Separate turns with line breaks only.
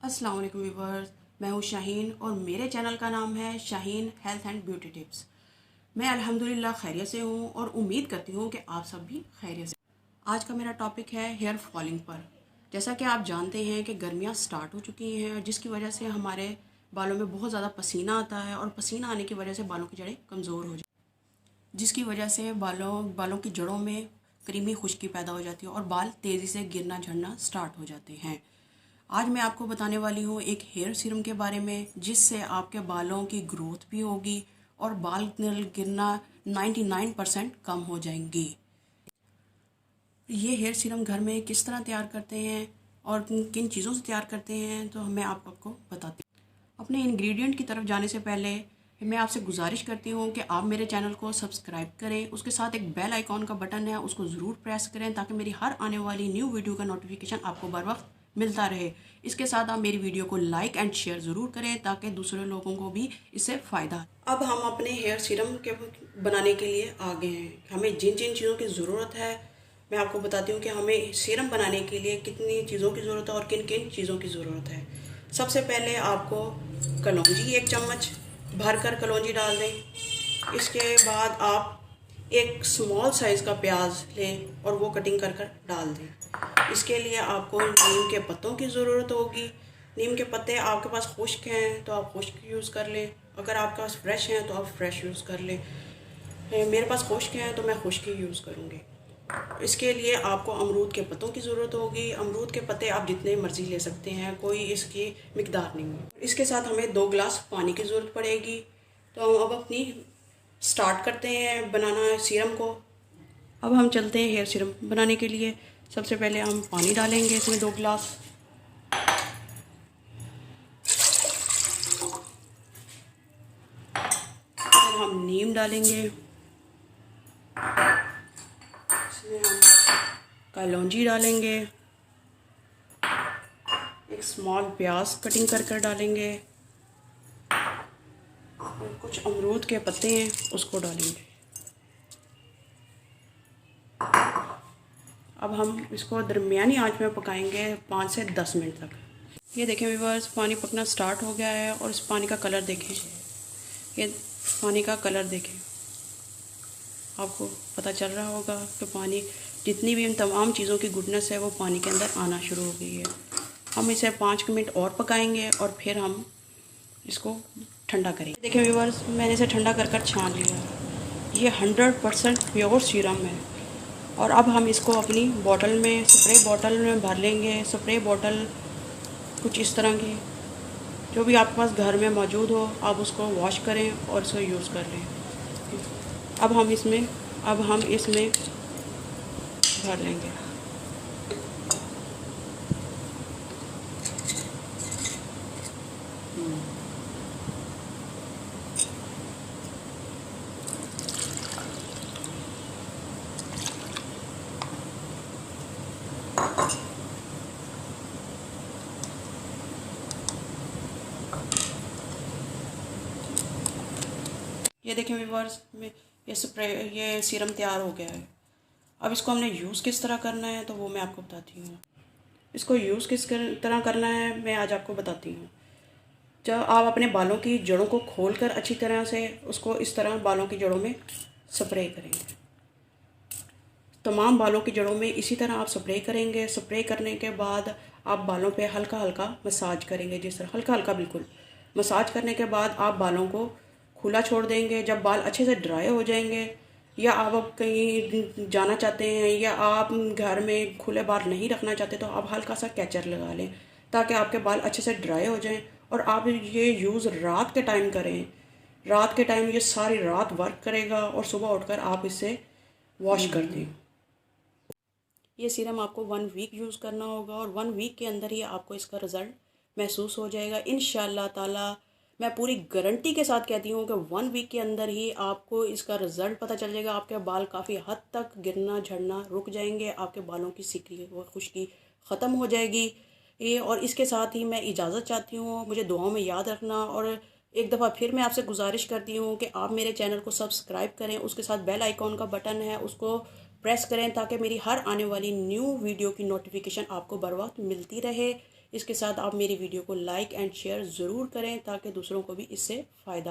अस्सलाम वालेकुम व्यूअर्स, मैं हूँ शाहीन और मेरे चैनल का नाम है Shaheen health and beauty tips. मैं अल्हम्दुलिल्लाह खैरियत से हूँ और उम्मीद करती हूँ कि आप सब भी खैरियत से। आज का मेरा टॉपिक है हेयर फॉलिंग पर। जैसा कि आप जानते हैं कि गर्मियाँ स्टार्ट हो चुकी हैं, जिसकी वजह से हमारे बालों में बहुत ज़्यादा पसीना आता है और पसीना आने की वजह से बालों की जड़ें कमज़ोर हो जाती हैं, जिसकी वजह से बालों की जड़ों में क्रीमी खुश्की पैदा हो जाती है और बाल तेज़ी से गिरना झड़ना स्टार्ट हो जाते हैं। आज मैं आपको बताने वाली हूँ एक हेयर सीरम के बारे में, जिससे आपके बालों की ग्रोथ भी होगी और बाल गिरना 99% कम हो जाएंगी। ये हेयर सीरम घर में किस तरह तैयार करते हैं और किन चीज़ों से तैयार करते हैं तो मैं आपको बताती हूँ। अपने इंग्रेडिएंट की तरफ जाने से पहले मैं आपसे गुजारिश करती हूँ कि आप मेरे चैनल को सब्सक्राइब करें, उसके साथ एक बेल आइकॉन का बटन है उसको ज़रूर प्रेस करें ताकि मेरी हर आने वाली न्यू वीडियो का नोटिफिकेशन आपको बर वक्त मिलता रहे। इसके साथ आप मेरी वीडियो को लाइक एंड शेयर ज़रूर करें ताकि दूसरे लोगों को भी इससे फ़ायदा। अब हम अपने हेयर सीरम के बनाने के लिए आ गए हैं। हमें जिन जिन चीज़ों की ज़रूरत है मैं आपको बताती हूँ कि हमें सीरम बनाने के लिए कितनी चीज़ों की ज़रूरत है और किन किन चीज़ों की ज़रूरत है। सबसे पहले आपको कलौंजी 1 चम्मच भरकर कलौंजी डाल दें। इसके बाद आप एक स्मॉल साइज़ का प्याज लें और वो कटिंग कर कर डाल दें। इसके लिए आपको नीम के पत्तों की ज़रूरत होगी। नीम के पत्ते आपके पास खुश्क हैं तो आप खुश्क यूज़ कर लें, अगर आपके पास फ्रेश हैं तो आप फ्रेश यूज़ कर लें। मेरे पास खुश्क हैं तो मैं खुश्क ही यूज़ करूँगी। इसके लिए आपको अमरूद के पत्तों की ज़रूरत होगी। अमरूद के पत्ते आप जितने मर्ज़ी ले सकते हैं, कोई इसकी मिकदार नहीं है। इसके साथ हमें 2 गिलास पानी की ज़रूरत पड़ेगी। तो हम अब अपनी स्टार्ट करते हैं बनाना सीरम को। अब हम चलते हैं हेयर सीरम बनाने के लिए। सबसे पहले हम पानी डालेंगे इसमें 2 गिलास। फिर हम नीम डालेंगे। इसमें हम कलौंजी डालेंगे। एक स्मॉल प्याज कटिंग कर कर डालेंगे और कुछ अमरूद के पत्ते हैं उसको डालेंगे। अब हम इसको दरमियानी आंच में पकाएंगे 5 से 10 मिनट तक। ये देखें व्यूअर्स, पानी पकना स्टार्ट हो गया है और इस पानी का कलर देखें। ये पानी का कलर देखें, आपको पता चल रहा होगा कि पानी जितनी भी इन तमाम चीज़ों की गुडनेस है वो पानी के अंदर आना शुरू हो गई है। हम इसे 5 मिनट और पकाएंगे और फिर हम इसको ठंडा करेंगे। देखिए व्यूअर्स, मैंने इसे ठंडा कर कर छान लिया। ये 100% प्योर सीरम है और अब हम इसको अपनी बोतल में, स्प्रे बोतल में भर लेंगे। स्प्रे बोतल कुछ इस तरह की, जो भी आपके पास घर में मौजूद हो आप उसको वॉश करें और इसको यूज़ कर लें। अब हम इसमें भर लेंगे। ये देखें व्यूअर्स, ये सीरम तैयार हो गया है। अब इसको हमने यूज़ किस तरह करना है तो वो मैं आपको बताती हूँ। इसको यूज़ किस तरह करना है मैं आज आपको बताती हूँ। जब आप अपने बालों की जड़ों को खोलकर अच्छी तरह से उसको इस तरह बालों की जड़ों में स्प्रे करेंगे। तमाम बालों की जड़ों में इसी तरह आप स्प्रे करेंगे। स्प्रे करने के बाद आप बालों पे हल्का हल्का मसाज करेंगे, जिस तरह हल्का हल्का बिल्कुल मसाज करने के बाद आप बालों को खुला छोड़ देंगे। जब बाल अच्छे से ड्राई हो जाएंगे या आप कहीं जाना चाहते हैं या आप घर में खुले बाल नहीं रखना चाहते तो आप हल्का सा कैचर लगा लें ताकि आपके बाल अच्छे से ड्राई हो जाएं। और आप ये यूज़ रात के टाइम करें। रात के टाइम ये सारी रात वर्क करेगा और सुबह उठकर आप इसे वॉश कर दें। ये सीरम आपको 1 वीक यूज़ करना होगा और 1 वीक के अंदर ही आपको इसका रिज़ल्ट महसूस हो जाएगा इंशाअल्लाह ताला। मैं पूरी गारंटी के साथ कहती हूँ कि 1 वीक के अंदर ही आपको इसका रिज़ल्ट पता चल जाएगा। आपके बाल काफ़ी हद तक गिरना झड़ना रुक जाएंगे, आपके बालों की सिकली व खुश्की ख़त्म हो जाएगी। ये और इसके साथ ही मैं इजाज़त चाहती हूँ। मुझे दुआओं में याद रखना और एक दफ़ा फिर मैं आपसे गुजारिश करती हूँ कि आप मेरे चैनल को सब्सक्राइब करें, उसके साथ बेल आइकॉन का बटन है उसको प्रेस करें ताकि मेरी हर आने वाली न्यू वीडियो की नोटिफिकेशन आपको बर वक्त मिलती रहे। इसके साथ आप मेरी वीडियो को लाइक एंड शेयर ज़रूर करें ताकि दूसरों को भी इससे फ़ायदा